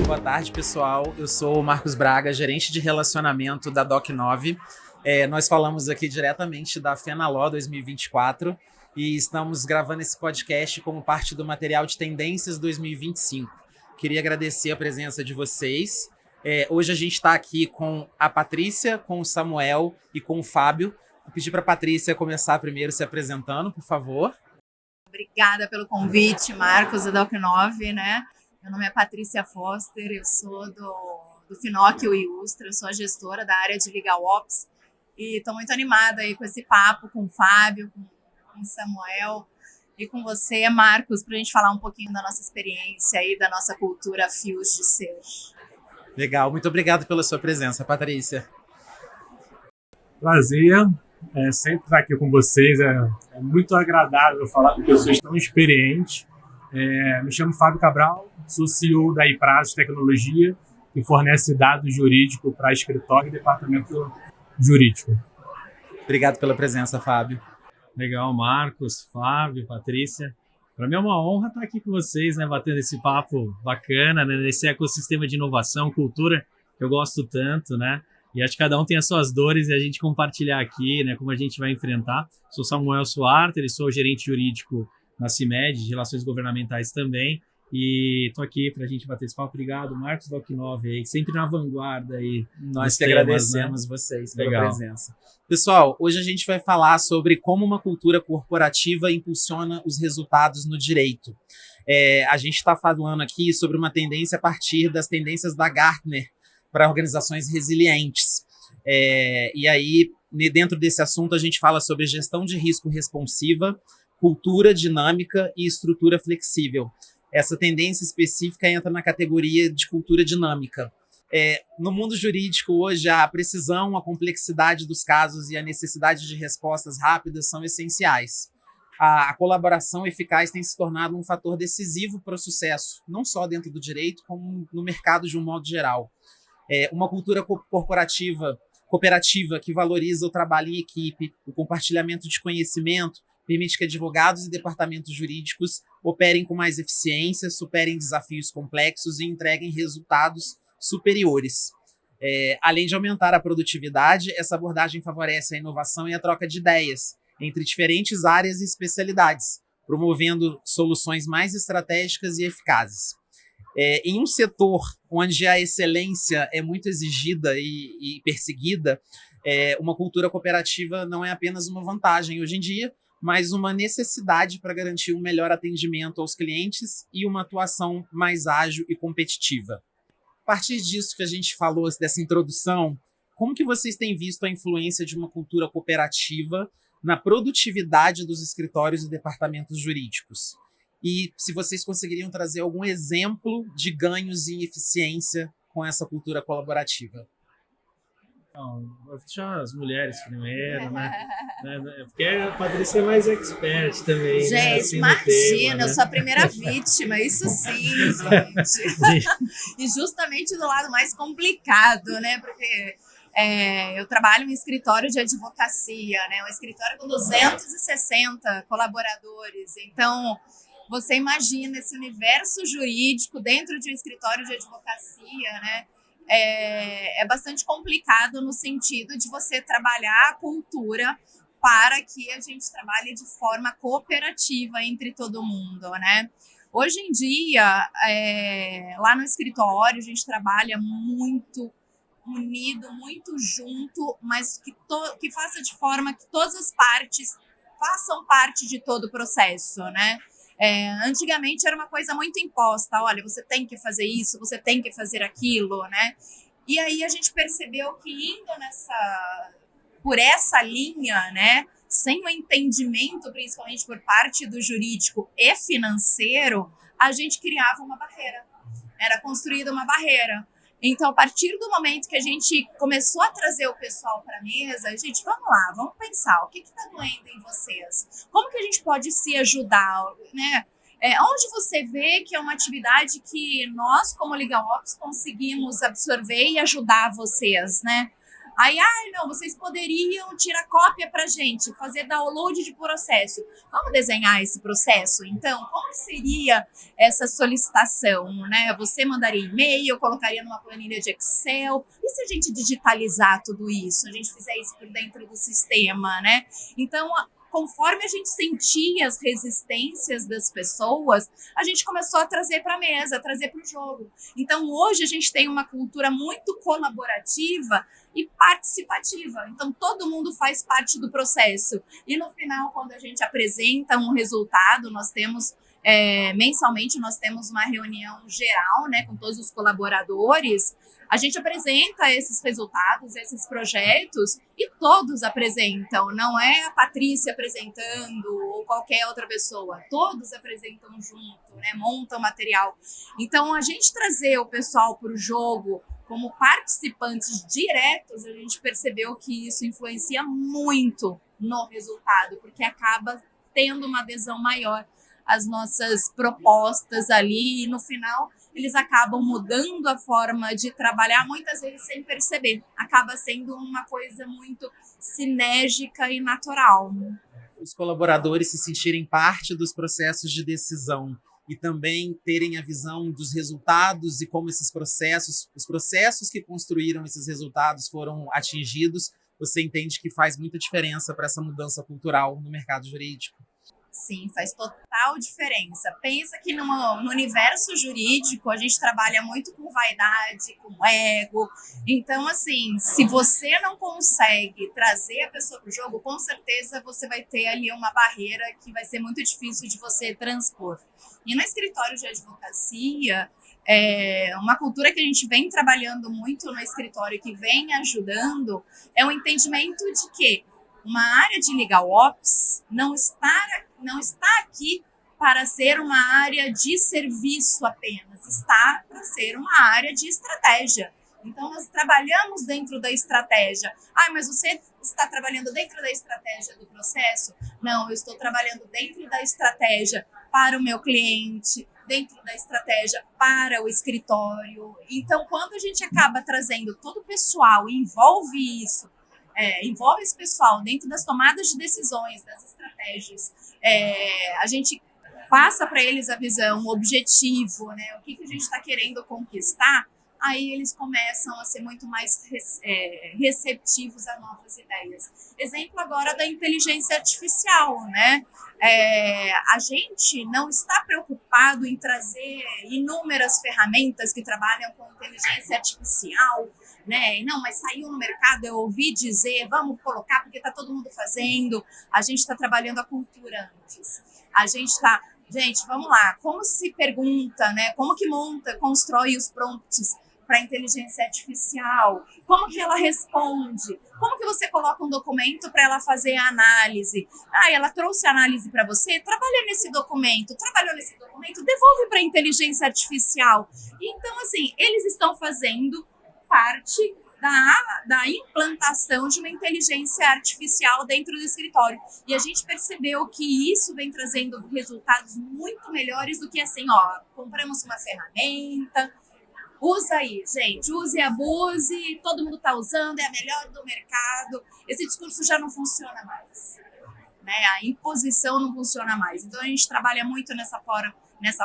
Boa tarde, pessoal. Eu sou o Marcos Braga, gerente de relacionamento da Doc9. Nós falamos aqui diretamente da FenaLaw 2024 e estamos gravando esse podcast como parte do material de tendências 2025. Queria agradecer a presença de vocês. Hoje a gente está aqui com a Patrícia, com o Samuel e com o Fábio. Vou pedir para a Patrícia começar primeiro se apresentando, por favor. Obrigada pelo convite, Marcos, da Doc9, né? Meu nome é Patrícia Foster, eu sou do Finoc Iustra, eu sou a gestora da área de Legal Ops e estou muito animada aí com esse papo com o Fábio, com o Samuel e com você, Marcos, para a gente falar um pouquinho da nossa experiência e da nossa cultura Fios de ser. Legal, muito obrigado pela sua presença, Patrícia. Prazer, sempre estar aqui com vocês, é muito agradável falar com pessoas tão experientes. Me chamo Fábio Cabral, sou CEO da iPrazo Tecnologia, que fornece dados jurídicos para escritório e departamento jurídico. Obrigado pela presença, Fábio. Legal, Marcos, Fábio, Patrícia. Para mim é uma honra estar aqui com vocês, né, batendo esse papo bacana, né, nesse ecossistema de inovação, cultura, que eu gosto tanto, né? E acho que cada um tem as suas dores e a gente compartilhar aqui, né, como a gente vai enfrentar. Sou Samuel Suarter, sou gerente jurídico na CIMED, de Relações Governamentais também, e estou aqui para a gente bater esse papo. Obrigado, Marcos Doc9, aí, sempre na vanguarda aí. Nós que agradecemos, né? Vocês pela Legal. presença. Pessoal, hoje a gente vai falar sobre como uma cultura corporativa impulsiona os resultados no direito. A gente está falando aqui sobre uma tendência a partir das tendências da Gartner para organizações resilientes. E aí, dentro desse assunto, a gente fala sobre gestão de risco responsiva, cultura dinâmica e estrutura flexível. Essa tendência específica entra na categoria de cultura dinâmica. No mundo jurídico, hoje, a precisão, a complexidade dos casos e a necessidade de respostas rápidas são essenciais. A colaboração eficaz tem se tornado um fator decisivo para o sucesso, não só dentro do direito, como no mercado de um modo geral. Uma cultura cooperativa que valoriza o trabalho em equipe, o compartilhamento de conhecimento, permite que advogados e departamentos jurídicos operem com mais eficiência, superem desafios complexos e entreguem resultados superiores. Além de aumentar a produtividade, essa abordagem favorece a inovação e a troca de ideias entre diferentes áreas e especialidades, promovendo soluções mais estratégicas e eficazes. Em um setor onde a excelência é muito exigida e perseguida, uma cultura cooperativa não é apenas uma vantagem hoje em dia, mas uma necessidade para garantir um melhor atendimento aos clientes e uma atuação mais ágil e competitiva. A partir disso que a gente falou, dessa introdução, como que vocês têm visto a influência de uma cultura cooperativa na produtividade dos escritórios e departamentos jurídicos? E se vocês conseguiriam trazer algum exemplo de ganhos em eficiência com essa cultura colaborativa? Vou deixar as mulheres primeiro, né? Porque a Patrícia é mais expert também. Gente, né? Assim, imagina, tema, né? eu sou a primeira vítima, isso sim, gente. E justamente do lado mais complicado, né? Porque eu trabalho em escritório de advocacia, né? Um escritório com 260 colaboradores. Então, você imagina esse universo jurídico dentro de um escritório de advocacia, né? É bastante complicado no sentido de você trabalhar a cultura para que a gente trabalhe de forma cooperativa entre todo mundo, né? Hoje em dia, lá no escritório, a gente trabalha muito unido, muito junto, mas que faça de forma que todas as partes façam parte de todo o processo, né? Antigamente era uma coisa muito imposta, olha, você tem que fazer isso, você tem que fazer aquilo, né? E aí a gente percebeu que indo por essa linha, né, sem o entendimento, principalmente por parte do jurídico e financeiro, a gente criava uma barreira, era construída uma barreira. Então, a partir do momento que a gente começou a trazer o pessoal para a mesa, a gente, vamos lá, vamos pensar, o que está doendo em vocês? Como que a gente pode se ajudar, né? Onde você vê que é uma atividade que nós, como Legal Ops, conseguimos absorver e ajudar vocês, né? Aí, não, vocês poderiam tirar cópia pra gente, fazer download de processo. Vamos desenhar esse processo, então? Como seria essa solicitação, né? Você mandaria e-mail, colocaria numa planilha de Excel. E se a gente digitalizar tudo isso? A gente fizer isso por dentro do sistema, né? Então, conforme a gente sentia as resistências das pessoas, a gente começou a trazer para a mesa, a trazer para o jogo. Então, hoje a gente tem uma cultura muito colaborativa e participativa. Então, todo mundo faz parte do processo. E no final, quando a gente apresenta um resultado, nós temos mensalmente nós temos uma reunião geral, né, com todos os colaboradores. A gente apresenta esses resultados, esses projetos, e todos apresentam. Não é a Patrícia apresentando ou qualquer outra pessoa. Todos apresentam junto, né, montam material. Então, a gente trazer o pessoal para o jogo como participantes diretos, a gente percebeu que isso influencia muito no resultado, porque acaba tendo uma adesão maior às nossas propostas ali, e no final eles acabam mudando a forma de trabalhar, muitas vezes sem perceber. Acaba sendo uma coisa muito sinérgica e natural. Os colaboradores se sentirem parte dos processos de decisão e também terem a visão dos resultados e como esses processos, os processos que construíram esses resultados foram atingidos, você entende que faz muita diferença para essa mudança cultural no mercado jurídico? Sim, faz total diferença. Pensa que no universo jurídico a gente trabalha muito com vaidade, com ego. Então, assim, se você não consegue trazer a pessoa para o jogo, com certeza você vai ter ali uma barreira que vai ser muito difícil de você transpor. E no escritório de advocacia, uma cultura que a gente vem trabalhando muito no escritório, que vem ajudando, é o entendimento de que uma área de legal ops não está aqui para ser uma área de serviço apenas, está para ser uma área de estratégia. Então, nós trabalhamos dentro da estratégia. Mas você está trabalhando dentro da estratégia do processo? Não, eu estou trabalhando dentro da estratégia para o meu cliente, dentro da estratégia para o escritório. Então, quando a gente acaba trazendo todo o pessoal e envolve isso, envolve esse pessoal dentro das tomadas de decisões, das estratégias, a gente passa para eles a visão, o objetivo, né, o que a gente está querendo conquistar, aí eles começam a ser muito mais receptivos a novas ideias. Exemplo agora da inteligência artificial, né? A gente não está preocupado em trazer inúmeras ferramentas que trabalham com inteligência artificial, né? Não, mas saiu no mercado, eu ouvi dizer, vamos colocar porque está todo mundo fazendo. A gente está trabalhando a cultura antes. Gente, vamos lá, como se pergunta, né? Como que constrói os prompts para a inteligência artificial? Como que ela responde? Como que você coloca um documento para ela fazer a análise? Ela trouxe a análise para você? Trabalhou nesse documento, devolve para a inteligência artificial. Então, assim, eles estão fazendo parte da implantação de uma inteligência artificial dentro do escritório. E a gente percebeu que isso vem trazendo resultados muito melhores do que assim, compramos uma ferramenta, usa aí, gente, use e abuse, todo mundo está usando, é a melhor do mercado. Esse discurso já não funciona mais, né? A imposição não funciona mais. Então, a gente trabalha muito nessa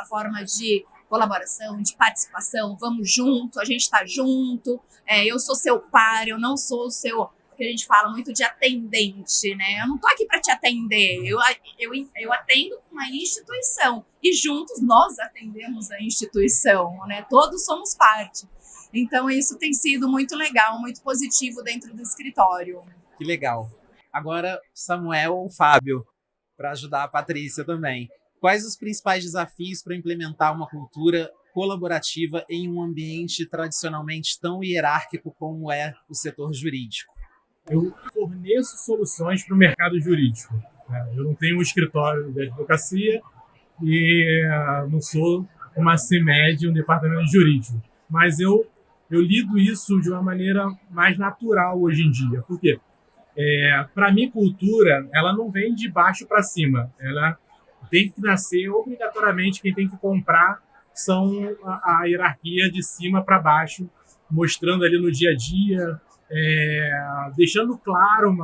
forma de colaboração, de participação, vamos junto, a gente está junto, eu sou seu par, eu não sou o seu, que a gente fala muito de atendente, né? Eu não tô aqui para te atender, eu atendo uma instituição e juntos nós atendemos a instituição, né? Todos somos parte. Então isso tem sido muito legal, muito positivo dentro do escritório. Que legal. Agora, Samuel ou Fábio, para ajudar a Patrícia também. Quais os principais desafios para implementar uma cultura colaborativa em um ambiente tradicionalmente tão hierárquico como é o setor jurídico? Eu forneço soluções para o mercado jurídico. Eu não tenho um escritório de advocacia e não sou uma CEMED, um departamento jurídico. Mas eu lido isso de uma maneira mais natural hoje em dia. Por quê? Para mim, cultura, ela não vem de baixo para cima. Ela tem que nascer obrigatoriamente, quem tem que comprar são a hierarquia de cima para baixo, mostrando ali no dia a dia deixando claro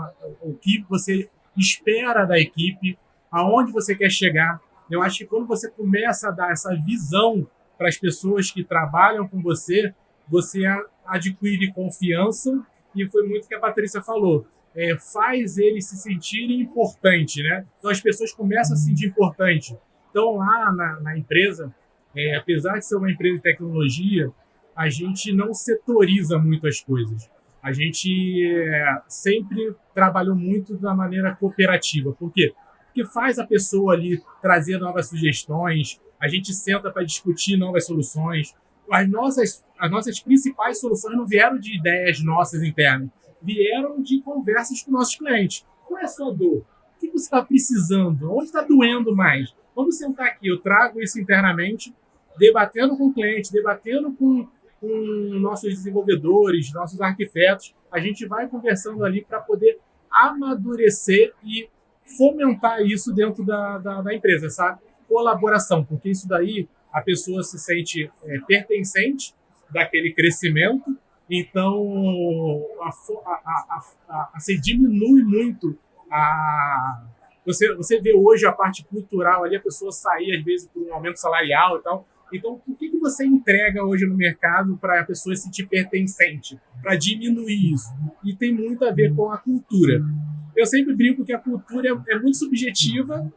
o que você espera da equipe, aonde você quer chegar. Eu acho que quando você começa a dar essa visão para as pessoas que trabalham com você, você adquire confiança, e foi muito o que a Patrícia falou. Faz eles se sentirem importantes, né? Então as pessoas começam a se sentir importantes. Então lá na empresa, apesar de ser uma empresa de tecnologia, a gente não setoriza muito as coisas. A gente sempre trabalhou muito da maneira cooperativa. Por quê? Porque faz a pessoa ali trazer novas sugestões, a gente senta para discutir novas soluções. As nossas principais soluções não vieram de ideias nossas internas, vieram de conversas com nossos clientes. Qual é a sua dor? O que você está precisando? Onde está doendo mais? Vamos sentar aqui, eu trago isso internamente, debatendo com o cliente, debatendo com nossos desenvolvedores, nossos arquitetos. A gente vai conversando ali para poder amadurecer e fomentar isso dentro da empresa, essa colaboração, porque isso daí a pessoa se sente pertencente daquele crescimento, então assim, diminui muito você vê hoje a parte cultural ali, a pessoa sair às vezes por um aumento salarial e tal. Então, o que você entrega hoje no mercado para a pessoa se sentir pertencente, para diminuir isso? E tem muito a ver com a cultura. Eu sempre brinco que a cultura é muito subjetiva,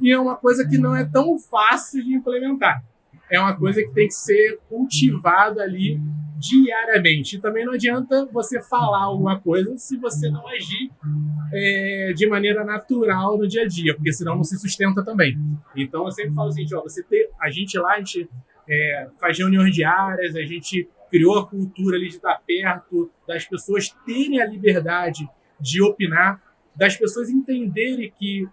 e é uma coisa que não é tão fácil de implementar. É uma coisa que tem que ser cultivada ali diariamente. E também não adianta você falar alguma coisa se você não agir de maneira natural no dia a dia, porque senão não se sustenta também. Então eu sempre falo assim, a gente faz reuniões diárias, a gente criou a cultura ali de estar perto, das pessoas terem a liberdade de opinar, das pessoas entenderem que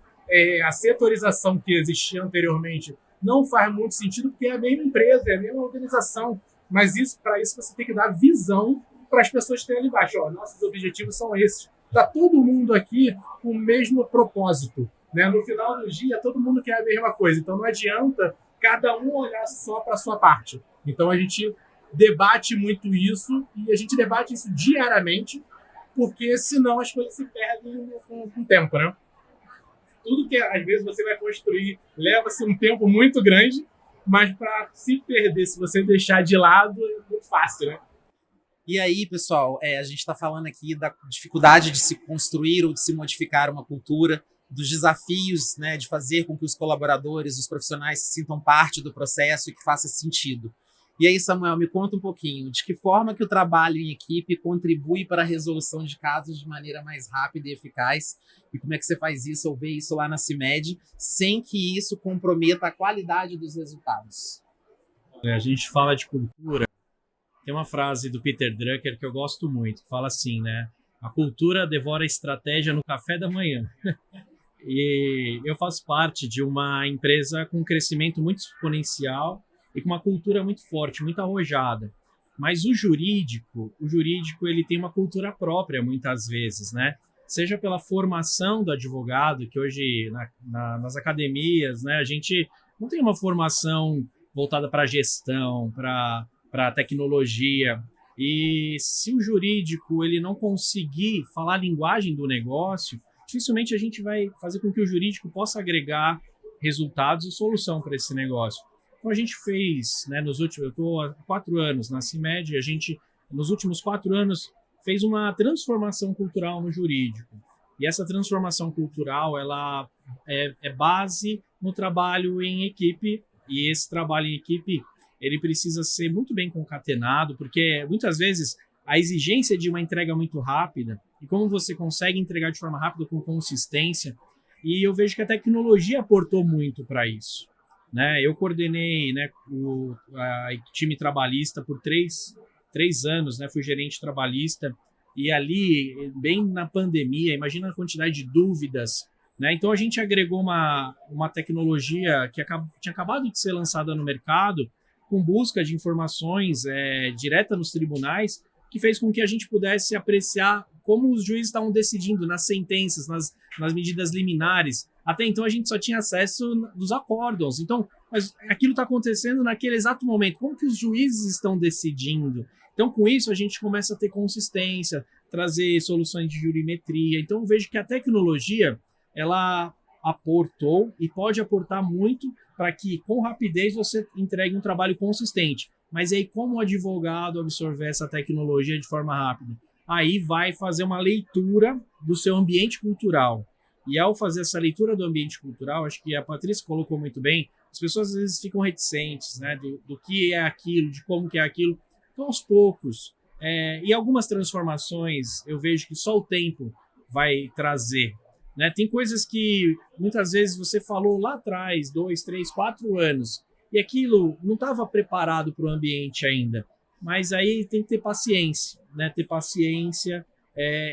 a setorização que existia anteriormente não faz muito sentido, porque é a mesma empresa, é a mesma organização. Mas para isso você tem que dar visão para as pessoas terem ali embaixo. Nossos objetivos são esses. Está todo mundo aqui com o mesmo propósito, né? No final do dia, todo mundo quer a mesma coisa. Então não adianta cada um olhar só para a sua parte. Então a gente debate muito isso, e a gente debate isso diariamente, porque senão as coisas se perdem com o tempo, né? Tudo que às vezes você vai construir leva-se um tempo muito grande, mas para se perder, se você deixar de lado, é muito fácil, né? E aí, pessoal, a gente está falando aqui da dificuldade de se construir ou de se modificar uma cultura, dos desafios, né, de fazer com que os colaboradores, os profissionais se sintam parte do processo e que faça sentido. E aí, Samuel, me conta um pouquinho de que forma que o trabalho em equipe contribui para a resolução de casos de maneira mais rápida e eficaz, e como é que você faz isso ou vê isso lá na CIMED, sem que isso comprometa a qualidade dos resultados? A gente fala de cultura, tem uma frase do Peter Drucker que eu gosto muito, que fala assim, né? A cultura devora a estratégia no café da manhã. E eu faço parte de uma empresa com um crescimento muito exponencial e com uma cultura muito forte, muito arrojada. Mas o jurídico ele tem uma cultura própria muitas vezes, né? Seja pela formação do advogado, que hoje nas academias, né, a gente não tem uma formação voltada para gestão, para tecnologia. E se o jurídico ele não conseguir falar a linguagem do negócio, dificilmente a gente vai fazer com que o jurídico possa agregar resultados e solução para esse negócio. Então a gente fez, né, eu estou há 4 anos na CIMED, a gente, nos últimos 4 anos, fez uma transformação cultural no jurídico. E essa transformação cultural, ela é base no trabalho em equipe, e esse trabalho em equipe, ele precisa ser muito bem concatenado, porque muitas vezes a exigência de uma entrega muito rápida, e como você consegue entregar de forma rápida com consistência, e eu vejo que a tecnologia aportou muito para isso. Né? Eu coordenei, né, o time trabalhista por 3 anos, né? Fui gerente trabalhista, e ali, bem na pandemia, imagina a quantidade de dúvidas, né? Então a gente agregou uma tecnologia que tinha acabado de ser lançada no mercado, com busca de informações direta nos tribunais, que fez com que a gente pudesse apreciar como os juízes estavam decidindo nas sentenças, nas medidas liminares. Até então a gente só tinha acesso dos acórdãos. Então, mas aquilo está acontecendo naquele exato momento. Como que os juízes estão decidindo? Então, com isso, a gente começa a ter consistência, trazer soluções de jurimetria. Então, eu vejo que a tecnologia, ela aportou e pode aportar muito para que, com rapidez, você entregue um trabalho consistente. Mas aí, como o advogado absorver essa tecnologia de forma rápida? Aí vai fazer uma leitura do seu ambiente cultural. E ao fazer essa leitura do ambiente cultural, acho que a Patrícia colocou muito bem, as pessoas às vezes ficam reticentes, né, do que é aquilo, de como que é aquilo. Então, aos poucos, e algumas transformações eu vejo que só o tempo vai trazer. Né? Tem coisas que muitas vezes você falou lá atrás, 2, 3, 4 anos, e aquilo não estava preparado para o ambiente ainda. Mas aí tem que ter paciência, né? Ter paciência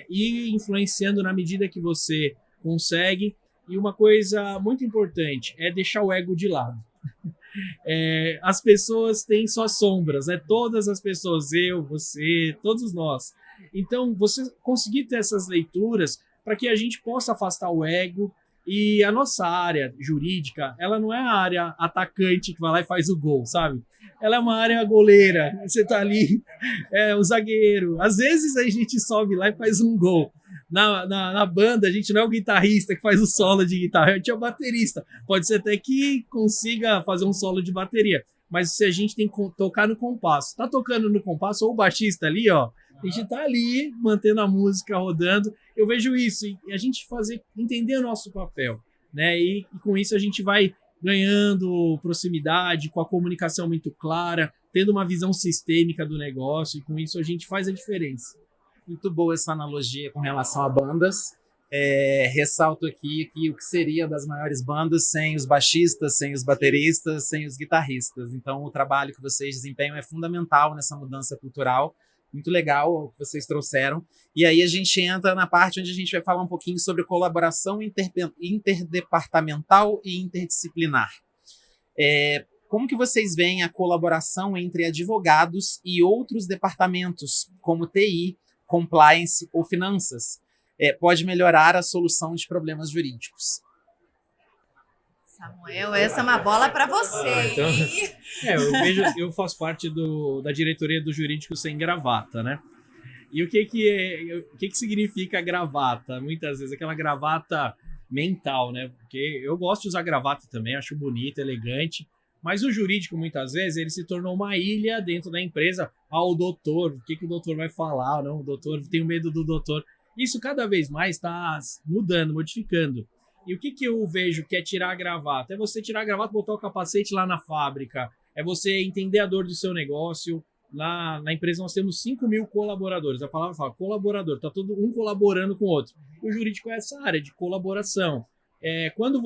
e ir influenciando na medida que você consegue. E uma coisa muito importante é deixar o ego de lado. As pessoas têm suas sombras, né? Todas as pessoas, eu, você, todos nós. Então, você conseguir ter essas leituras para que a gente possa afastar o ego. E a nossa área jurídica, ela não é a área atacante que vai lá e faz o gol, sabe? Ela é uma área goleira, você tá ali, o zagueiro. Às vezes a gente sobe lá e faz um gol. Na banda, a gente não é o guitarrista que faz o solo de guitarra, a gente é o baterista. Pode ser até que consiga fazer um solo de bateria, mas se a gente tem que tocar no compasso, tá tocando no compasso, ou o baixista ali, ó, a gente tá ali mantendo a música rodando. Eu vejo isso, e a gente entender o nosso papel, né? E com isso a gente vai ganhando proximidade, com a comunicação muito clara, tendo uma visão sistêmica do negócio, e com isso a gente faz a diferença. Muito boa essa analogia com relação a bandas. Ressalto aqui que o que seria das maiores bandas sem os baixistas, sem os bateristas, sem os guitarristas. Então, o trabalho que vocês desempenham é fundamental nessa mudança cultural. Muito legal o que vocês trouxeram. E aí a gente entra na parte onde a gente vai falar um pouquinho sobre colaboração interdepartamental e interdisciplinar. Como que vocês veem a colaboração entre advogados e outros departamentos, como TI, compliance ou finanças, pode melhorar a solução de problemas jurídicos? Samuel, essa é uma bola para você. Então, eu faço parte da diretoria do Jurídico Sem Gravata, né? E o que significa gravata? Muitas vezes aquela gravata mental, né? Porque eu gosto de usar gravata também, acho bonito, elegante, mas o jurídico muitas vezes ele se tornou uma ilha dentro da empresa. O doutor, o que o doutor vai falar? Não, o doutor, tenho medo do doutor. Isso cada vez mais está mudando, modificando. E o que eu vejo que é tirar a gravata? É você tirar a gravata, botar o capacete lá na fábrica. É você entender a dor do seu negócio. Na empresa nós temos 5.000 colaboradores. A palavra fala colaborador. Está todo um colaborando com o outro. O jurídico é essa área de colaboração. Quando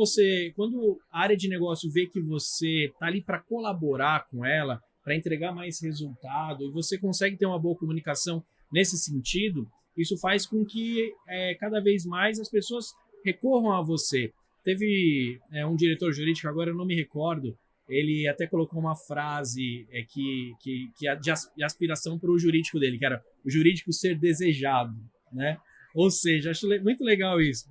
a área de negócio vê que você está ali para colaborar com ela, para entregar mais resultado, e você consegue ter uma boa comunicação nesse sentido, isso faz com que cada vez mais as pessoas recorram a você. Teve um diretor jurídico, agora eu não me recordo, ele até colocou uma frase de aspiração para o jurídico dele, que era o jurídico ser desejado, né? Ou seja, acho muito legal isso.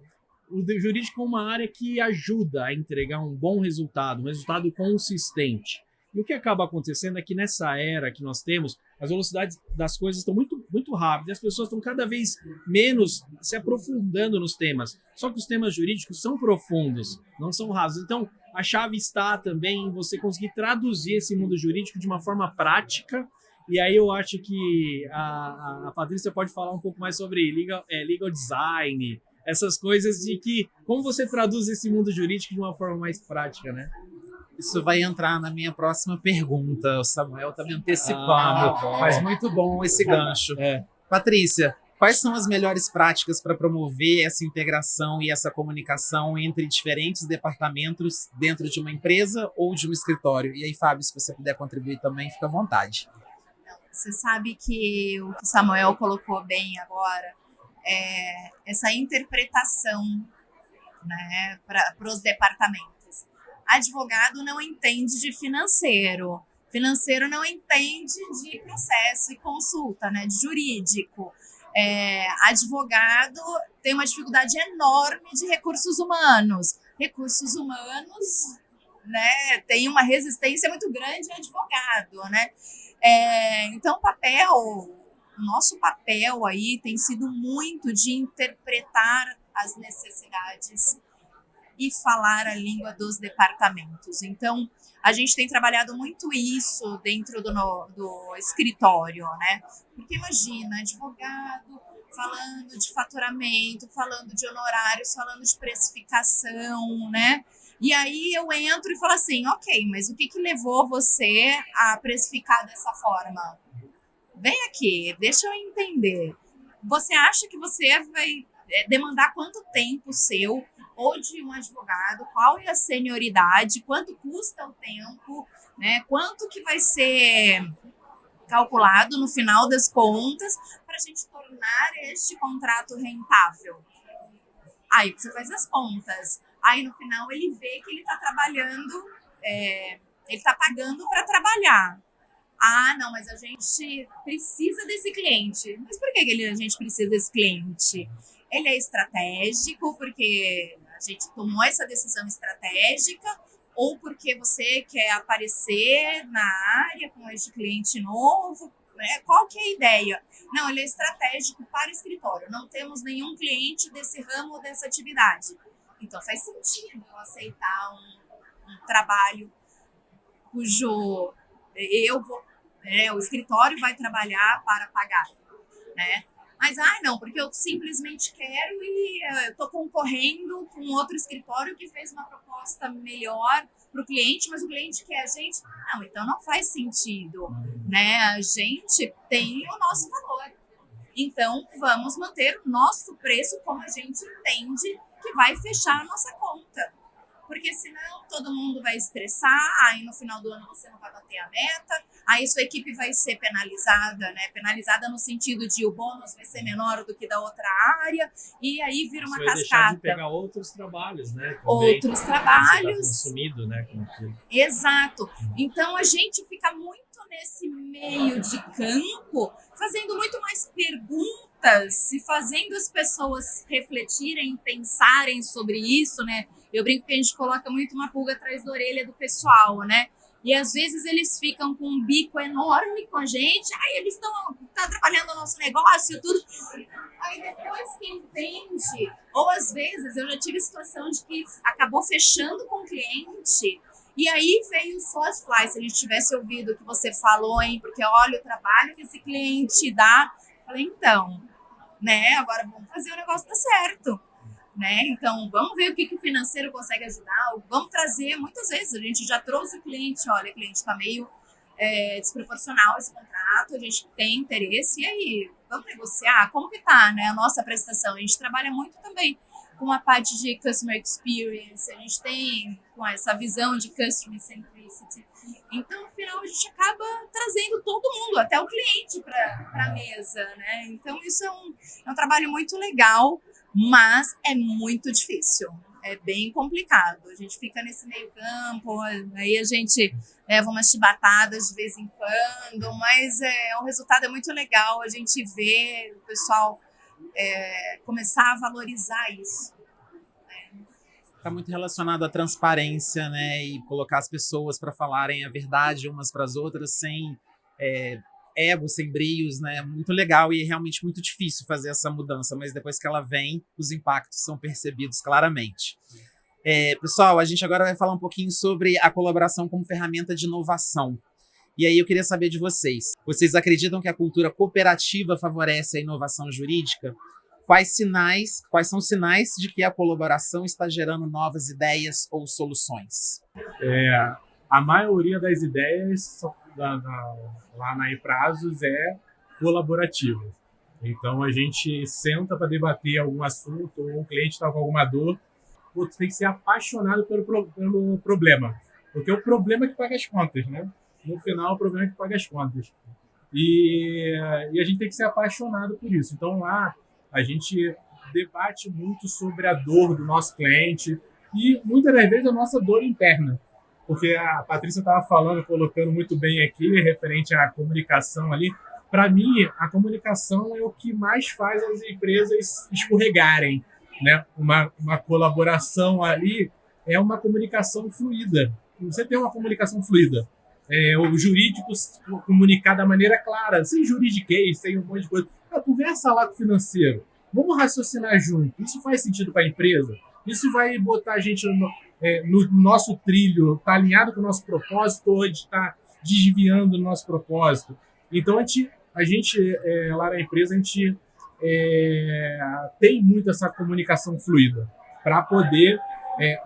O jurídico é uma área que ajuda a entregar um bom resultado, um resultado consistente. E o que acaba acontecendo é que nessa era que nós temos, as velocidades das coisas estão muito, muito rápidas, e as pessoas estão cada vez menos se aprofundando nos temas. Só que os temas jurídicos são profundos, não são rasos. Então, a chave está também em você conseguir traduzir esse mundo jurídico de uma forma prática. E aí eu acho que a Patrícia pode falar um pouco mais sobre legal design, essas coisas de que como você traduz esse mundo jurídico de uma forma mais prática, né? Isso vai entrar na minha próxima pergunta. O Samuel está me antecipando, mas muito bom esse gancho. Patrícia, quais são as melhores práticas para promover essa integração e essa comunicação entre diferentes departamentos dentro de uma empresa ou de um escritório? E aí, Fábio, se você puder contribuir também, fica à vontade. Você sabe que o que o Samuel colocou bem agora é essa interpretação, né, para os departamentos. Advogado não entende de financeiro, financeiro não entende de processo e consulta, né, de jurídico. Advogado tem uma dificuldade enorme de recursos humanos. Recursos humanos, né, tem uma resistência muito grande de advogado, né? Então, o nosso papel aí tem sido muito de interpretar as necessidades e falar a língua dos departamentos. Então, a gente tem trabalhado muito isso dentro do escritório, né? Porque imagina, advogado falando de faturamento, falando de honorários, falando de precificação, né? E aí eu entro e falo assim, ok, mas o que levou você a precificar dessa forma? Vem aqui, deixa eu entender. Você acha que você vai demandar quanto tempo seu ou de um advogado? Qual é a senioridade? Quanto custa o tempo? Né? Quanto que vai ser calculado no final das contas para a gente tornar este contrato rentável? Aí você faz as contas. Aí no final ele vê que ele está trabalhando, ele está pagando para trabalhar. Ah, não, mas a gente precisa desse cliente. Mas por que a gente precisa desse cliente? Ele é estratégico porque a gente tomou essa decisão estratégica ou porque você quer aparecer na área com este cliente novo, né? Qual que é a ideia? Não, ele é estratégico para o escritório. Não temos nenhum cliente desse ramo ou dessa atividade. Então faz sentido eu aceitar um trabalho cujo o escritório vai trabalhar para pagar, né? Mas, não, porque eu simplesmente quero e eu estou concorrendo com outro escritório que fez uma proposta melhor para o cliente, mas o cliente quer a gente. Não, então não faz sentido, né? A gente tem o nosso valor. Então, vamos manter o nosso preço como a gente entende que vai fechar a nossa conta. Porque senão todo mundo vai estressar, aí no final do ano você não vai bater a meta, aí sua equipe vai ser penalizada, né? Penalizada no sentido de o bônus vai ser menor do que da outra área, e aí vira uma cascata. Deixar de pegar outros trabalhos, né? Também, outros trabalhos. Consumido, né? Exato. Então a gente fica muito nesse meio de campo, fazendo muito mais perguntas e fazendo as pessoas refletirem, pensarem sobre isso, né? Eu brinco que a gente coloca muito uma pulga atrás da orelha do pessoal, né? E às vezes eles ficam com um bico enorme com a gente, aí eles estão trabalhando o nosso negócio e tudo. Aí depois que entende, ou às vezes eu já tive situação de que acabou fechando com o cliente, e aí veio só as flies, se a gente tivesse ouvido o que você falou, hein? Porque olha o trabalho que esse cliente dá. Eu falei, então, né? Agora vamos fazer o negócio dar certo. Né? Então, vamos ver o que o financeiro consegue ajudar, vamos trazer, muitas vezes, a gente já trouxe o cliente, olha, o cliente está meio desproporcional esse contrato, a gente tem interesse, e aí, vamos negociar, como que tá, né, a nossa prestação? A gente trabalha muito também com a parte de Customer Experience, a gente tem com essa visão de Customer Centricity, então, no final, a gente acaba trazendo todo mundo, até o cliente para a mesa, né? Então, isso é um trabalho muito legal, mas é muito difícil, é bem complicado. A gente fica nesse meio campo, aí a gente leva umas chibatadas de vez em quando, mas o resultado é muito legal, a gente vê o pessoal começar a valorizar isso. Está muito relacionado à transparência, né? E colocar as pessoas para falarem a verdade umas para as outras sem ego, sem brios, né? Muito legal e é realmente muito difícil fazer essa mudança, mas depois que ela vem, os impactos são percebidos claramente. Pessoal, a gente agora vai falar um pouquinho sobre a colaboração como ferramenta de inovação. E aí eu queria saber de vocês. Vocês acreditam que a cultura cooperativa favorece a inovação jurídica? Quais são os sinais de que a colaboração está gerando novas ideias ou soluções? A maioria das ideias lá na ePrazos é colaborativa. Então, a gente senta para debater algum assunto, ou um cliente está com alguma dor, você tem que ser apaixonado pelo problema. Porque é o problema que paga as contas, né? No final, o problema é que paga as contas. E a gente tem que ser apaixonado por isso. Então, lá, a gente debate muito sobre a dor do nosso cliente e, muitas das vezes, a nossa dor interna. Porque a Patrícia estava falando, colocando muito bem aqui, referente à comunicação ali. Para mim, a comunicação é o que mais faz as empresas escorregarem, né? Uma colaboração ali é uma comunicação fluida. Você tem uma comunicação fluida. o jurídico comunicar da maneira clara, sem juridiquês, sem um monte de coisa. Conversa lá com o financeiro. Vamos raciocinar junto. Isso faz sentido para a empresa? Isso vai botar a gente no nosso trilho, está alinhado com o nosso propósito ou está desviando do nosso propósito? Então, a gente lá na empresa, a gente tem muito essa comunicação fluida para poder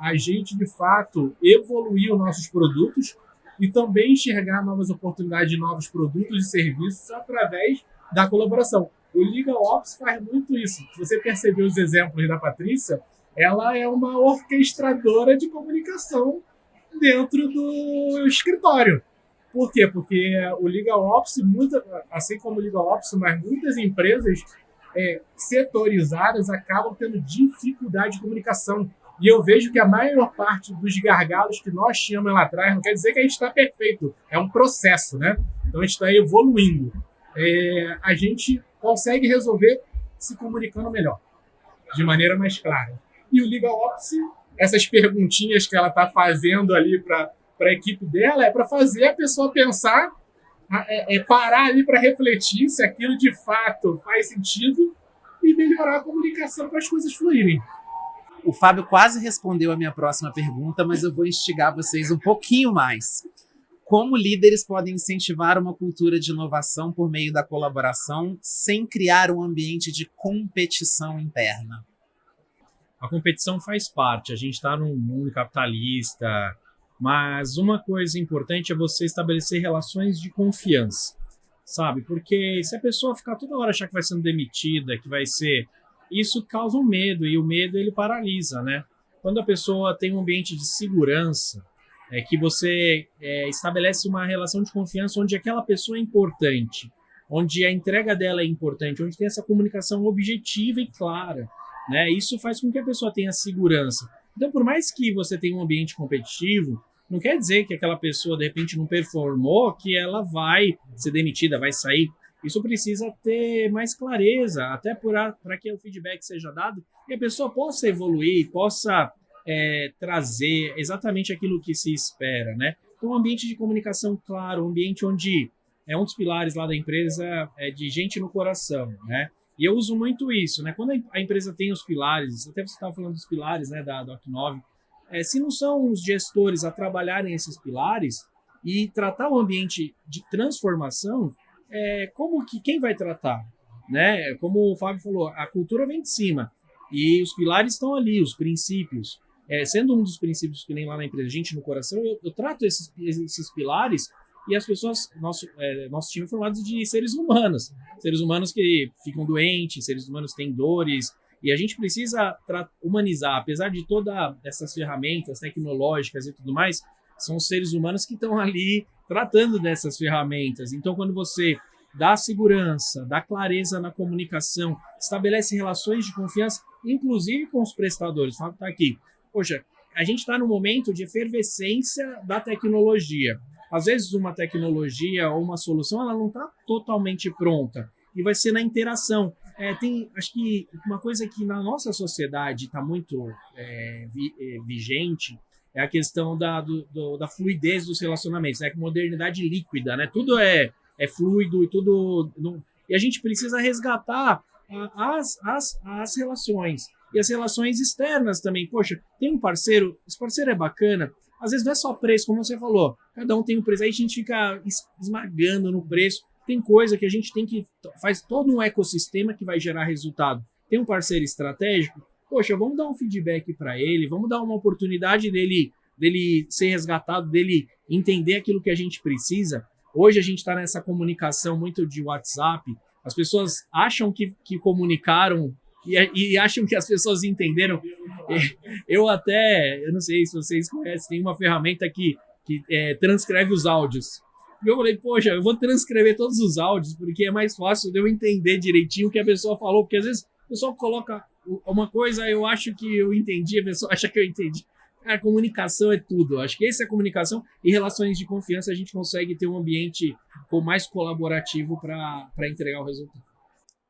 a gente, de fato, evoluir os nossos produtos e também enxergar novas oportunidades de novos produtos e serviços através da colaboração. O LegalOps faz muito isso. Se você perceber os exemplos da Patrícia, ela é uma orquestradora de comunicação dentro do escritório. Por quê? Porque o LegalOps, assim como o LegalOps, mas muitas empresas setorizadas acabam tendo dificuldade de comunicação. E eu vejo que a maior parte dos gargalos que nós tínhamos lá atrás, não quer dizer que a gente está perfeito, é um processo, né? Então a gente está evoluindo. A gente consegue resolver se comunicando melhor, de maneira mais clara. E o LegalOps, essas perguntinhas que ela está fazendo ali para a equipe dela, é para fazer a pessoa pensar, parar ali para refletir se aquilo de fato faz sentido e melhorar a comunicação para as coisas fluírem. O Fábio quase respondeu a minha próxima pergunta, mas eu vou instigar vocês um pouquinho mais. Como líderes podem incentivar uma cultura de inovação por meio da colaboração sem criar um ambiente de competição interna? A competição faz parte, a gente está num mundo capitalista, mas uma coisa importante é você estabelecer relações de confiança, sabe? Porque se a pessoa ficar toda hora achar que vai sendo demitida, que vai ser... Isso causa um medo, e o medo ele paralisa, né? Quando a pessoa tem um ambiente de segurança, que você estabelece uma relação de confiança onde aquela pessoa é importante, onde a entrega dela é importante, onde tem essa comunicação objetiva e clara, né? Isso faz com que a pessoa tenha segurança. Então, por mais que você tenha um ambiente competitivo, não quer dizer que aquela pessoa, de repente, não performou, que ela vai ser demitida, vai sair. Isso precisa ter mais clareza, até para que o feedback seja dado e a pessoa possa evoluir, possa trazer exatamente aquilo que se espera, né? Então, um ambiente de comunicação claro, um ambiente onde um dos pilares lá da empresa é de gente no coração, né? E eu uso muito isso, né? Quando a empresa tem os pilares, até você estava falando dos pilares, né, da Doc9, se não são os gestores a trabalharem esses pilares e tratar o ambiente de transformação, quem vai tratar, né? Como o Fábio falou, a cultura vem de cima e os pilares estão ali, os princípios. Sendo um dos princípios que nem lá na empresa, gente no coração, eu trato esses pilares e as pessoas, nosso time é formado de seres humanos que ficam doentes, seres humanos que têm dores, e a gente precisa humanizar, apesar de todas essas ferramentas tecnológicas e tudo mais, são os seres humanos que estão ali tratando dessas ferramentas. Então, quando você dá segurança, dá clareza na comunicação, estabelece relações de confiança, inclusive com os prestadores. O Fábio está aqui. Poxa, a gente está num momento de efervescência da tecnologia. Às vezes, uma tecnologia ou uma solução ela não está totalmente pronta e vai ser na interação. Acho que uma coisa que na nossa sociedade está muito vigente é a questão da fluidez dos relacionamentos, né? Modernidade líquida, né? Tudo é fluido e tudo... E a gente precisa resgatar as relações. E as relações externas também. Poxa, tem um parceiro, esse parceiro é bacana. Às vezes não é só preço, como você falou. Cada um tem um preço. Aí a gente fica esmagando no preço. Tem coisa que a gente tem que... Faz todo um ecossistema que vai gerar resultado. Tem um parceiro estratégico. Poxa, vamos dar um feedback para ele. Vamos dar uma oportunidade dele ser resgatado, dele entender aquilo que a gente precisa. Hoje a gente está nessa comunicação muito de WhatsApp. As pessoas acham que comunicaram e acham que as pessoas entenderam. Eu não sei se vocês conhecem, tem uma ferramenta que transcreve os áudios. E eu falei, poxa, eu vou transcrever todos os áudios, porque é mais fácil de eu entender direitinho o que a pessoa falou, porque às vezes a pessoa coloca uma coisa, eu acho que eu entendi, a pessoa acha que eu entendi. A comunicação é tudo. Eu acho que essa é a comunicação e relações de confiança a gente consegue ter um ambiente mais colaborativo para entregar o resultado.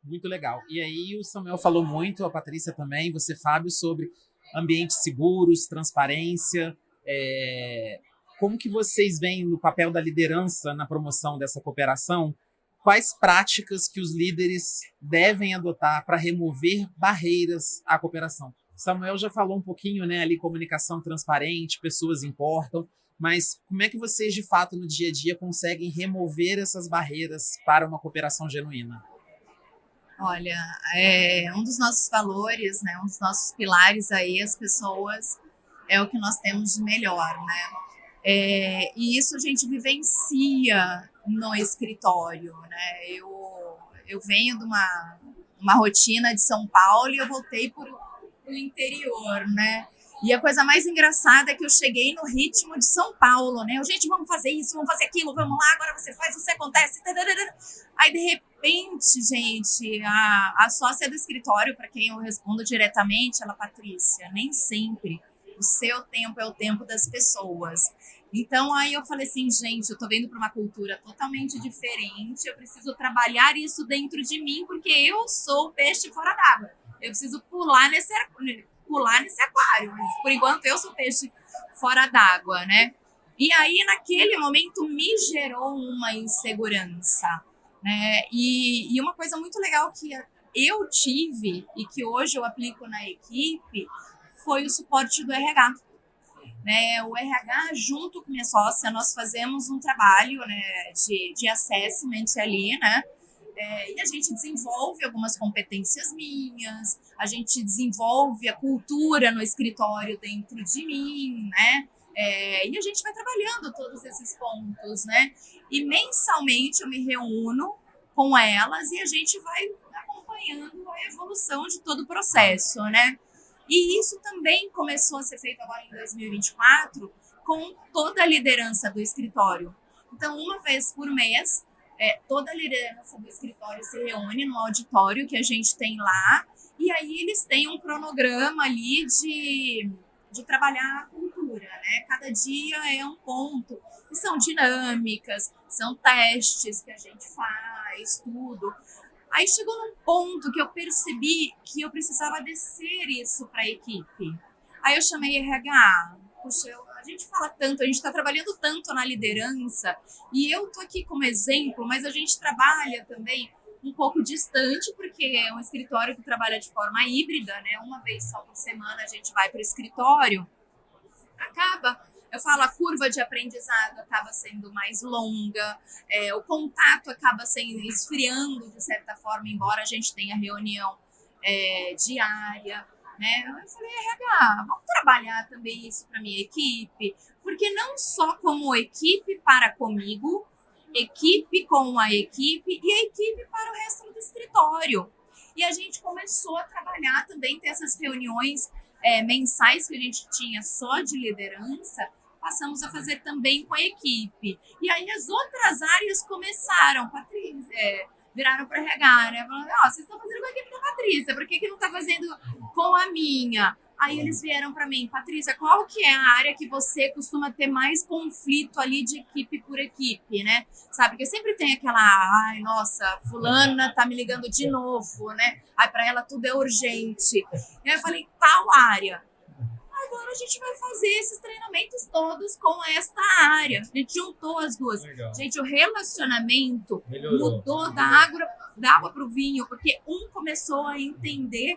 Muito legal. E aí o Samuel falou muito, a Patrícia também, você, Fábio, sobre ambientes seguros, transparência. como que vocês veem no papel da liderança na promoção dessa cooperação? Quais práticas que os líderes devem adotar para remover barreiras à cooperação? Samuel já falou um pouquinho, né, ali, comunicação transparente, pessoas importam, mas como é que vocês, de fato, no dia a dia, conseguem remover essas barreiras para uma cooperação genuína? Olha, um dos nossos valores, né, um dos nossos pilares aí, as pessoas, é o que nós temos de melhor, né? E isso a gente vivencia no escritório, né? Eu venho de uma rotina de São Paulo e eu voltei para o interior, né? E a coisa mais engraçada é que eu cheguei no ritmo de São Paulo, né? Gente, vamos fazer isso, vamos fazer aquilo, vamos lá, agora você faz, você acontece. Aí, de repente, gente, a sócia do escritório, para quem eu respondo diretamente, ela, Patrícia, nem sempre o seu tempo é o tempo das pessoas. Então, aí eu falei assim, gente, eu tô vendo para uma cultura totalmente diferente, eu preciso trabalhar isso dentro de mim, porque eu sou o peixe fora d'água. Eu preciso pular nesse aquário, mas por enquanto eu sou peixe fora d'água, né? E aí, naquele momento, me gerou uma insegurança, né? E uma coisa muito legal que eu tive e que hoje eu aplico na equipe foi o suporte do RH. Né, o RH, junto com minha sócia, nós fazemos um trabalho, né, de assessment ali, né? E a gente desenvolve algumas competências minhas, a gente desenvolve a cultura no escritório dentro de mim, né? E a gente vai trabalhando todos esses pontos, né? E mensalmente eu me reúno com elas e a gente vai acompanhando a evolução de todo o processo, né? E isso também começou a ser feito agora em 2024 com toda a liderança do escritório. Então, uma vez por mês, toda a liderança do escritório se reúne no auditório que a gente tem lá, e aí eles têm um cronograma ali de trabalhar a cultura, né? Cada dia é um ponto, e são dinâmicas, são testes que a gente faz, tudo. Aí chegou num ponto que eu percebi que eu precisava descer isso para a equipe. Aí eu chamei RH, puxa, a gente fala tanto, a gente está trabalhando tanto na liderança, e eu tô aqui como exemplo, mas a gente trabalha também um pouco distante, porque é um escritório que trabalha de forma híbrida, né? Uma vez só por semana a gente vai para o escritório, eu falo, a curva de aprendizado acaba sendo mais longa, o contato acaba sendo esfriando de certa forma, embora a gente tenha reunião diária, né? Eu falei, RH, vamos trabalhar também isso para minha equipe, porque não só como equipe para comigo, equipe com a equipe e a equipe para o resto do escritório. E a gente começou a trabalhar também, ter essas reuniões mensais que a gente tinha só de liderança, passamos a fazer também com a equipe. E aí as outras áreas começaram, Patrícia, viraram para RH, né? Falando, vocês estão fazendo com a equipe da Patrícia, por que não está fazendo com a minha? Aí eles vieram para mim, Patrícia, qual que é a área que você costuma ter mais conflito ali de equipe por equipe, né? Sabe, porque sempre tem aquela, ai, nossa, fulana tá me ligando de novo, né? Ai, para ela tudo é urgente. E aí eu falei, tal área. Agora a gente vai fazer esses treinamentos todos com esta área. A gente juntou as duas. Legal. Gente, o relacionamento mudou da água para o vinho, porque um começou a entender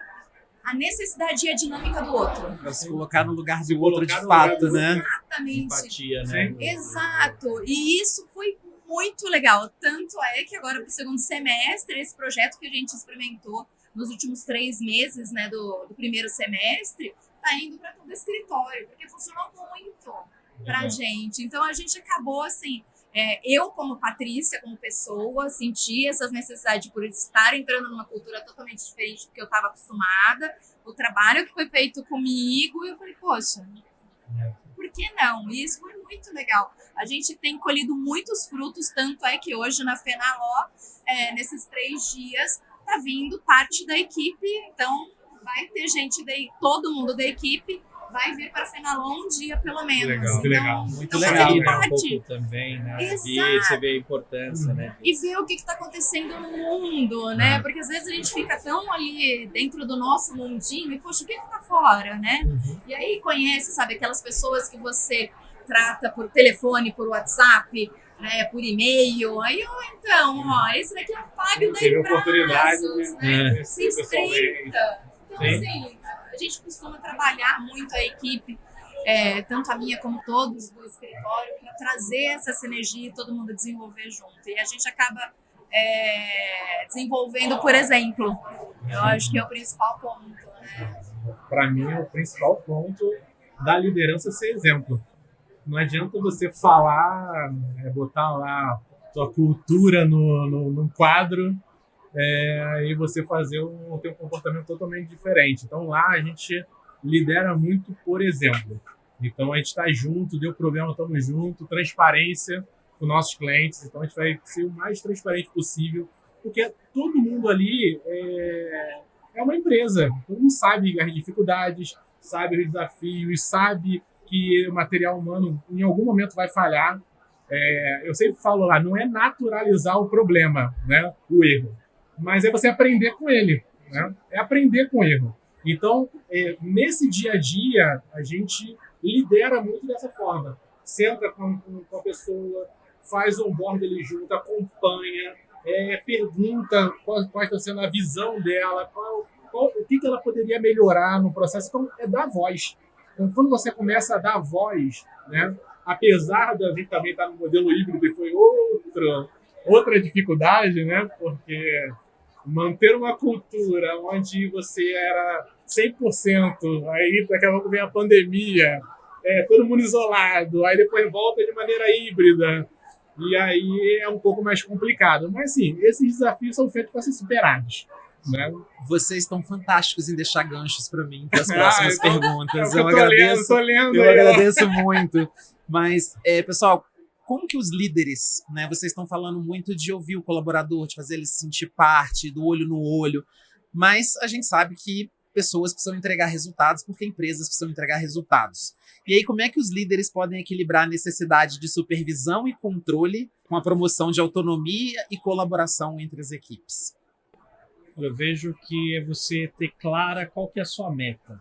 a necessidade e a dinâmica do outro. Para se colocar no lugar do outro de fato, né? Exatamente. Empatia, né? Exato. E isso foi muito legal. Tanto é que agora, para o segundo semestre, esse projeto que a gente experimentou nos últimos 3 meses, né, do primeiro semestre, está indo para todo o escritório, porque funcionou muito para a gente. Então, a gente acabou, assim, eu como Patrícia, como pessoa, senti essas necessidades por estar entrando numa cultura totalmente diferente do que eu estava acostumada, o trabalho que foi feito comigo, e eu falei, poxa, por que não? E isso foi muito legal. A gente tem colhido muitos frutos, tanto é que hoje na Fenaló, nesses 3 dias, está vindo parte da equipe, então vai ter gente todo mundo da equipe vai vir para a Fenaló um dia, pelo menos. Legal, que legal. Muito legal. Um pouco também, né? Exato. E você vê a importância, né? E ver o que está acontecendo no mundo, né? Porque às vezes a gente fica tão ali dentro do nosso mundinho e, poxa, o que está fora, né? E aí conhece, sabe, aquelas pessoas que você trata por telefone, por WhatsApp, né, por e-mail. Aí, então, esse daqui é o Fábio da Iprazos, né? 630. Então, assim, a gente costuma trabalhar muito a equipe, tanto a minha como todos do escritório, para trazer essa sinergia e todo mundo desenvolver junto. E a gente acaba desenvolvendo, por exemplo. Eu acho que é o principal ponto, né? Para mim, é o principal ponto da liderança ser exemplo. Não adianta você falar, botar lá sua cultura num quadro e você ter um comportamento totalmente diferente. Então lá a gente lidera muito por exemplo. Então a gente está junto, deu problema, estamos juntos, transparência com nossos clientes. Então a gente vai ser o mais transparente possível, porque todo mundo ali é uma empresa. Todo mundo sabe as dificuldades, sabe os desafios, sabe que o material humano em algum momento vai falhar. Eu sempre falo lá, não é naturalizar o problema, né, o erro, mas é você aprender com ele, né? É aprender com o erro. Então, nesse dia a dia, a gente lidera muito dessa forma. Senta com a pessoa, faz o onboard ali junto, acompanha, pergunta qual está sendo a visão dela, o que ela poderia melhorar no processo. Então, dar voz. Então, quando você começa a dar voz, né, apesar da gente também estar no modelo híbrido, e foi outra dificuldade, né, porque manter uma cultura onde você era 100%, aí daqui a pouco vem a pandemia, todo mundo isolado, aí depois volta de maneira híbrida, e aí é um pouco mais complicado. Mas, sim, esses desafios são feitos para ser superados, né? Vocês estão fantásticos em deixar ganchos para mim para as próximas perguntas. Eu agradeço muito. Mas, pessoal, como que os líderes, né? Vocês estão falando muito de ouvir o colaborador, de fazer ele se sentir parte, do olho no olho, mas a gente sabe que pessoas precisam entregar resultados porque empresas precisam entregar resultados. E aí, como é que os líderes podem equilibrar a necessidade de supervisão e controle com a promoção de autonomia e colaboração entre as equipes? Eu vejo que é você ter clara qual que é a sua meta.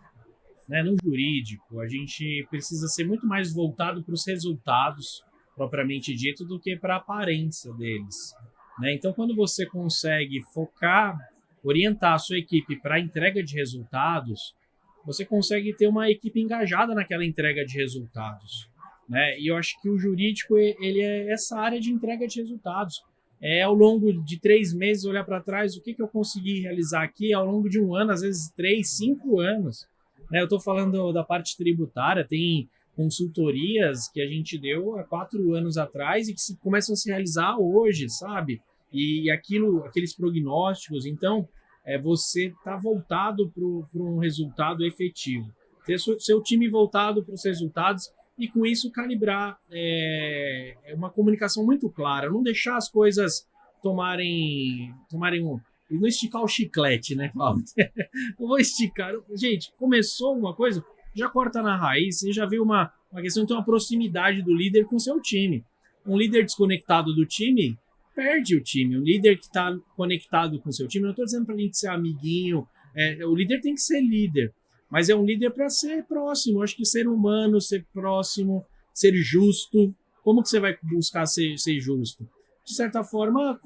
Né? No jurídico, a gente precisa ser muito mais voltado para os resultados, propriamente dito, do que para a aparência deles. Né? Então, quando você consegue focar, orientar a sua equipe para a entrega de resultados, você consegue ter uma equipe engajada naquela entrega de resultados. Né? E eu acho que o jurídico ele é essa área de entrega de resultados. Ao longo de 3 meses, olhar para trás, o que eu consegui realizar aqui ao longo de um ano, às vezes 3, 5 anos. Né? Eu estou falando da parte tributária, tem consultorias que a gente deu há 4 anos atrás e que começam a se realizar hoje, sabe? E aqueles prognósticos. Então, você está voltado para um resultado efetivo. Ter seu time voltado para os resultados e, com isso, calibrar uma comunicação muito clara. Não deixar as coisas tomarem e não esticar o chiclete, né, Cláudio? Não vou esticar. Gente, começou uma coisa, já corta na raiz, você já viu uma questão, então, a proximidade do líder com o seu time. Um líder desconectado do time perde o time. Um líder que está conectado com o seu time, não estou dizendo para a gente ser amiguinho, o líder tem que ser líder, mas é um líder para ser próximo. Eu acho que ser humano, ser próximo, ser justo. Como que você vai buscar ser justo? De certa forma,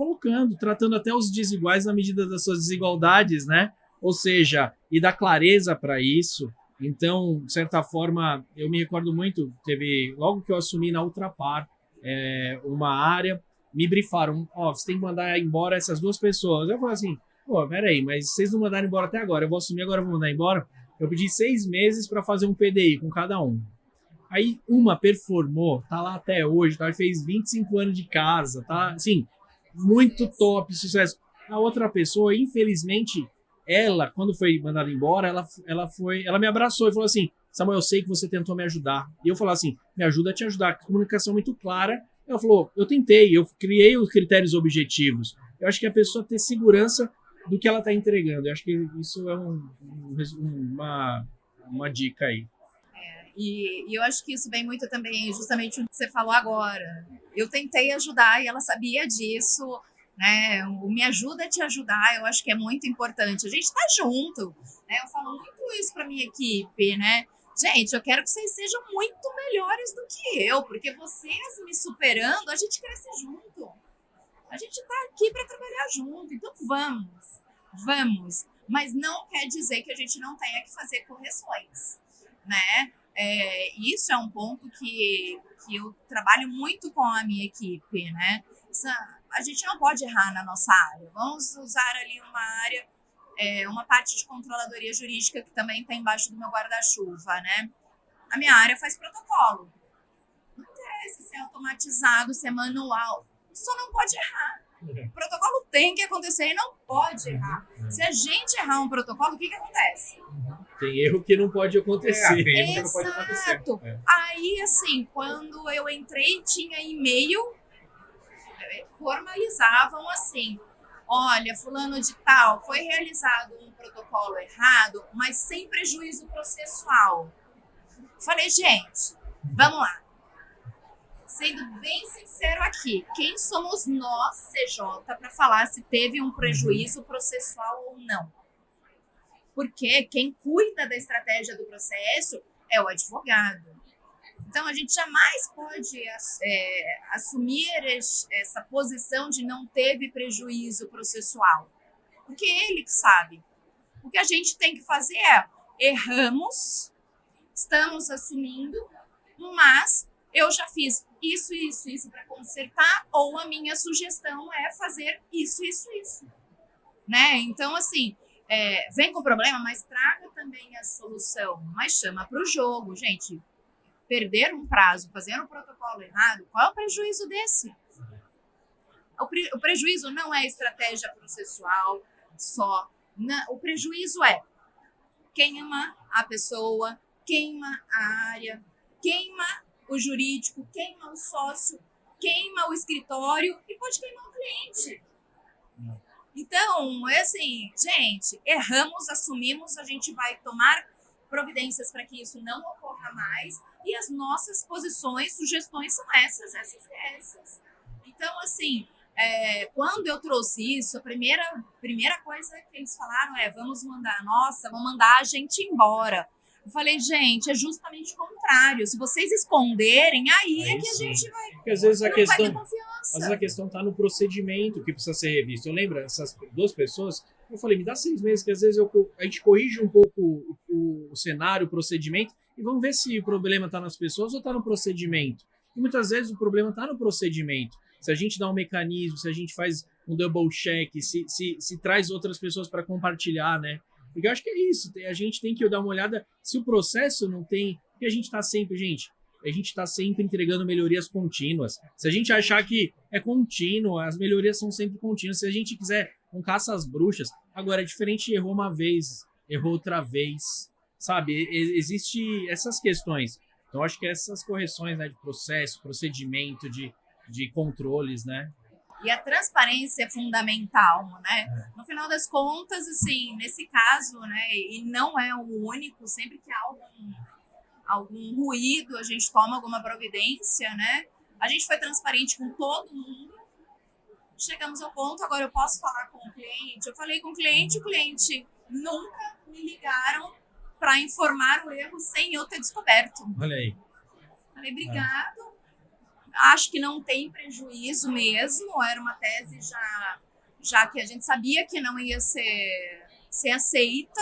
tratando até os desiguais na medida das suas desigualdades, né? Ou seja, e dar clareza para isso. Então, de certa forma, eu me recordo muito, logo que eu assumi na Ultrapar, uma área, me brifaram, você tem que mandar embora essas 2 pessoas. Eu falei assim, peraí, mas vocês não mandaram embora até agora, eu vou assumir agora, eu vou mandar embora? Eu pedi 6 meses para fazer um PDI com cada um. Aí uma performou, tá lá até hoje, fez 25 anos de casa, tá assim, muito top, sucesso. A outra pessoa, infelizmente, ela, quando foi mandada embora, ela me abraçou e falou assim, Samuel, eu sei que você tentou me ajudar. E eu falei assim, me ajuda a te ajudar, comunicação muito clara. Ela falou, eu tentei, eu criei os critérios objetivos. Eu acho que a pessoa ter segurança do que ela está entregando. Eu acho que isso é uma dica aí. E eu acho que isso vem muito também justamente o que você falou agora. Eu tentei ajudar e ela sabia disso, né? O me ajuda a te ajudar, eu acho que é muito importante. A gente está junto, né? Eu falo muito isso para minha equipe, né? Gente, eu quero que vocês sejam muito melhores do que eu, porque vocês me superando, a gente cresce junto. A gente tá aqui para trabalhar junto, então vamos. Mas não quer dizer que a gente não tenha que fazer correções, né? Isso é um ponto que eu trabalho muito com a minha equipe, né? A gente não pode errar na nossa área. Vamos usar ali uma área, uma parte de controladoria jurídica que também está embaixo do meu guarda-chuva, né? A minha área faz protocolo. Não interessa se é automatizado, se é manual. Só não pode errar. O protocolo tem que acontecer e não pode errar. Se a gente errar um protocolo, o que acontece? Tem erro que não pode acontecer. Exato. Aí, assim, quando eu entrei, tinha e-mail, formalizavam assim: olha, fulano de tal, foi realizado um protocolo errado, mas sem prejuízo processual. Falei, gente, vamos lá. Sendo bem sincero aqui, quem somos nós, CJ, para falar se teve um prejuízo processual ou não? Porque quem cuida da estratégia do processo é o advogado. Então, a gente jamais pode assumir essa posição de não teve prejuízo processual, porque é ele que sabe. O que a gente tem que fazer é, erramos, estamos assumindo, mas eu já fiz isso para consertar, ou a minha sugestão é fazer isso. Né? Então, assim, vem com problema, mas traga também a solução, mas chama para o jogo, gente. Perder um prazo, fazer um protocolo errado, qual é o prejuízo desse? O prejuízo não é estratégia processual só. O prejuízo é queima a pessoa, queima a área, queima o jurídico, queima o sócio, queima o escritório e pode queimar o cliente. Então, é assim, gente, erramos, assumimos, a gente vai tomar providências para que isso não ocorra mais, e as nossas posições, sugestões são essas. Então, assim, quando eu trouxe isso, a primeira coisa que eles falaram vamos mandar a gente embora. Eu falei, gente, é justamente o contrário. Se vocês esconderem, aí é que a gente vai. Porque às vezes vai ter confiança. Às vezes a questão está no procedimento que precisa ser revisto. Eu lembro, essas duas pessoas, eu falei, me dá 6 meses, que às vezes a gente corrige um pouco o cenário, o procedimento, e vamos ver se o problema está nas pessoas ou está no procedimento. E muitas vezes o problema está no procedimento. Se a gente dá um mecanismo, se a gente faz um double check, se traz outras pessoas para compartilhar, né? Porque eu acho que é isso, a gente tem que dar uma olhada se o processo não tem... Porque a gente está sempre entregando melhorias contínuas. Se a gente achar que é contínuo, as melhorias são sempre contínuas. Se a gente quiser um caça às bruxas, agora é diferente, errou uma vez, errou outra vez, sabe? Existem essas questões. Então, acho que essas correções, né, de processo, procedimento, de controles, né? E a transparência é fundamental, né? No final das contas, assim, nesse caso, né, e não é o único, sempre que há algum ruído, a gente toma alguma providência, né? A gente foi transparente com todo mundo. Chegamos ao ponto, agora eu posso falar com o cliente. Eu falei com o cliente nunca me ligaram para informar o erro sem eu ter descoberto. Olha aí. Falei, obrigado. Acho que não tem prejuízo mesmo. Era uma tese já que a gente sabia que não ia ser aceita.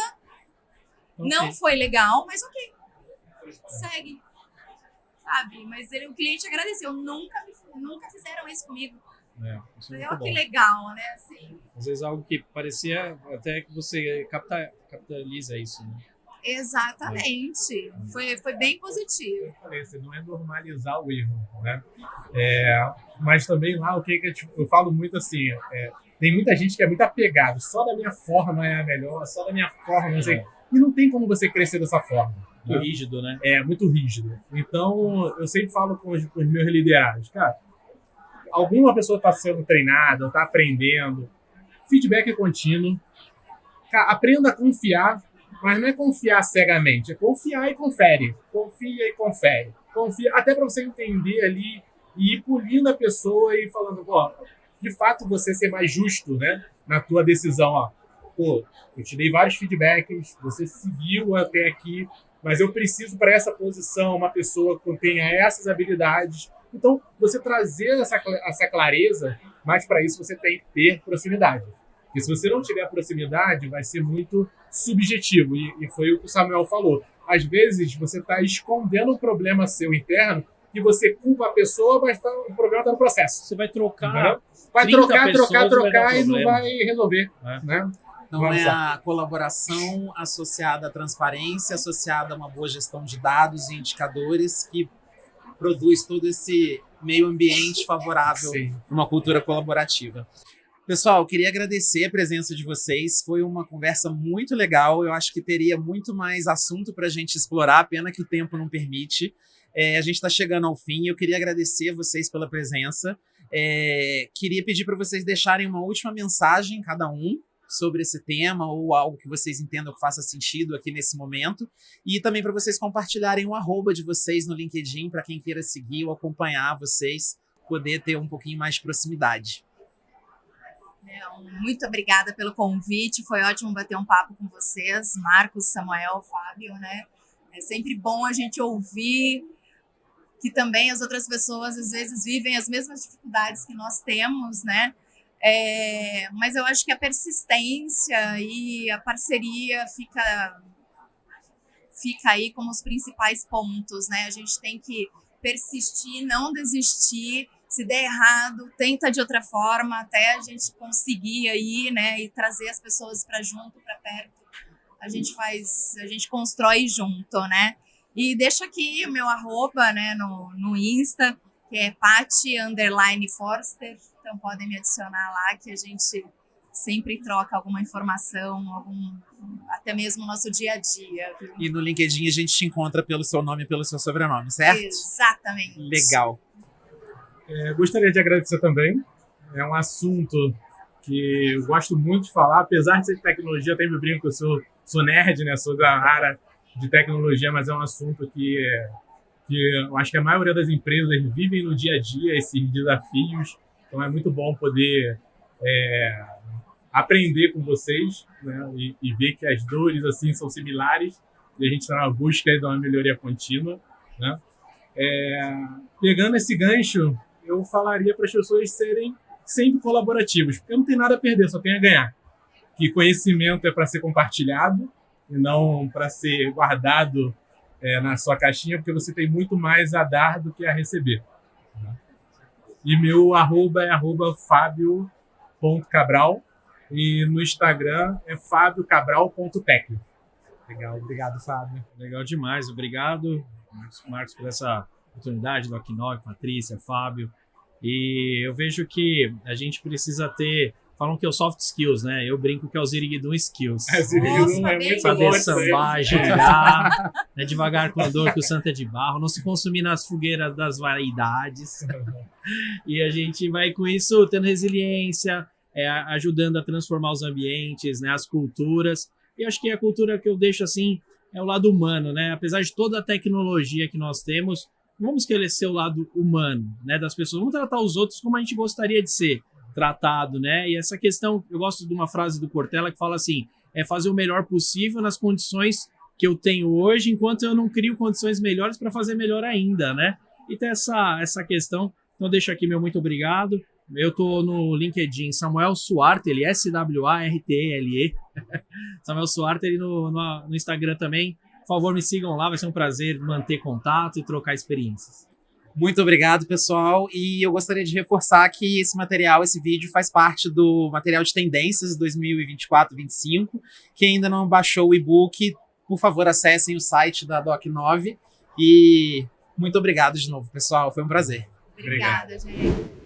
Okay. Não foi legal, mas ok. Segue. Sabe? Mas o cliente agradeceu. Nunca fizeram isso comigo. Olha que legal, né? Assim. Às vezes algo que parecia até que você capitaliza isso, né? Exatamente. Foi bem positivo. Eu falei, assim, não é normalizar o erro, né? Mas também lá, o que eu falo muito assim, tem muita gente que é muito apegado, só da minha forma é a melhor, só da minha forma, não sei. E não tem como você crescer dessa forma. Muito rígido, né? Muito rígido. Então, eu sempre falo com os meus liderados, cara, alguma pessoa está sendo treinada, está aprendendo, feedback é contínuo, cara, aprenda a confiar. Mas não é confiar cegamente, é confiar e confere. Confia e confere. Confia, até para você entender ali e ir polindo a pessoa e falando, de fato você ser mais justo, né, na tua decisão. pô, eu te dei vários feedbacks, você seguiu até aqui, mas eu preciso para essa posição uma pessoa que tenha essas habilidades. Então, você trazer essa clareza, mas para isso você tem que ter proximidade. Porque se você não tiver proximidade, vai ser muito subjetivo. E foi o que o Samuel falou. Às vezes, você está escondendo um problema seu interno e você culpa a pessoa, mas o problema está no processo. Você vai trocar. Entendeu? Vai trocar e não vai resolver. Né? Então é a colaboração associada à transparência, associada a uma boa gestão de dados e indicadores que produz todo esse meio ambiente favorável para uma cultura colaborativa. Pessoal, queria agradecer a presença de vocês. Foi uma conversa muito legal. Eu acho que teria muito mais assunto para a gente explorar, pena que o tempo não permite. A gente está chegando ao fim. Eu queria agradecer a vocês pela presença. Queria pedir para vocês deixarem uma última mensagem, cada um, sobre esse tema ou algo que vocês entendam que faça sentido aqui nesse momento. E também para vocês compartilharem o @ de vocês no LinkedIn, para quem queira seguir ou acompanhar vocês, poder ter um pouquinho mais de proximidade. Muito obrigada pelo convite, foi ótimo bater um papo com vocês, Marcos, Samuel, Fábio, né? É sempre bom a gente ouvir que também as outras pessoas às vezes vivem as mesmas dificuldades que nós temos, né? Mas eu acho que a persistência e a parceria fica aí como os principais pontos, né? A gente tem que persistir, não desistir. Se der errado, tenta de outra forma até a gente conseguir aí, né, e trazer as pessoas para junto, para perto. A gente constrói junto, né? E deixa aqui o meu @ né, no Insta, que é Pati_Forster. Então podem me adicionar lá que a gente sempre troca alguma informação, até mesmo o nosso dia a dia. Viu? E no LinkedIn a gente te encontra pelo seu nome e pelo seu sobrenome, certo? Exatamente. Legal. Gostaria de agradecer também. É um assunto que eu gosto muito de falar, apesar de ser de tecnologia, até me brinco, eu sou nerd, né? Sou da área de tecnologia, mas é um assunto que eu acho que a maioria das empresas vivem no dia a dia esses desafios. Então é muito bom poder aprender com vocês, né? E ver que as dores assim são similares e a gente está na busca de uma melhoria contínua, né? Pegando esse gancho, eu falaria para as pessoas serem sempre colaborativos, porque não tem nada a perder, só tem a ganhar. Que conhecimento é para ser compartilhado e não para ser guardado na sua caixinha, porque você tem muito mais a dar do que a receber. Né? E meu @ é @fabio.cabral e no Instagram é fabiocabral.tech. Legal, obrigado, Fábio. Legal demais, obrigado, Marcos, por essa oportunidade, do Doc9, Patrícia, Fábio. E eu vejo que a gente precisa ter, falam que é o soft skills, né? Eu brinco que é o Ziriguidum skills. Ziriguidum é muito saber bom. sambar, girar, né? Devagar com a dor que o santo é de barro, não se consumir nas fogueiras das vaidades. E a gente vai com isso tendo resiliência, ajudando a transformar os ambientes, né? As culturas. E acho que a cultura que eu deixo assim é o lado humano, né? Apesar de toda a tecnologia que nós temos, vamos esquecer o lado humano, né, das pessoas. Vamos tratar os outros como a gente gostaria de ser tratado, né? E essa questão, eu gosto de uma frase do Cortella que fala assim, fazer o melhor possível nas condições que eu tenho hoje, enquanto eu não crio condições melhores para fazer melhor ainda, né? E tem essa questão. Então deixo aqui meu muito obrigado. Eu tô no LinkedIn, Samuel Suarteli, SWARTELE. Samuel Suarteli no Instagram também. Por favor, me sigam lá, vai ser um prazer manter contato e trocar experiências. Muito obrigado, pessoal. E eu gostaria de reforçar que esse vídeo faz parte do material de tendências 2024-25. Quem ainda não baixou o e-book, por favor, acessem o site da Doc9. E muito obrigado de novo, pessoal. Foi um prazer. Obrigada, gente.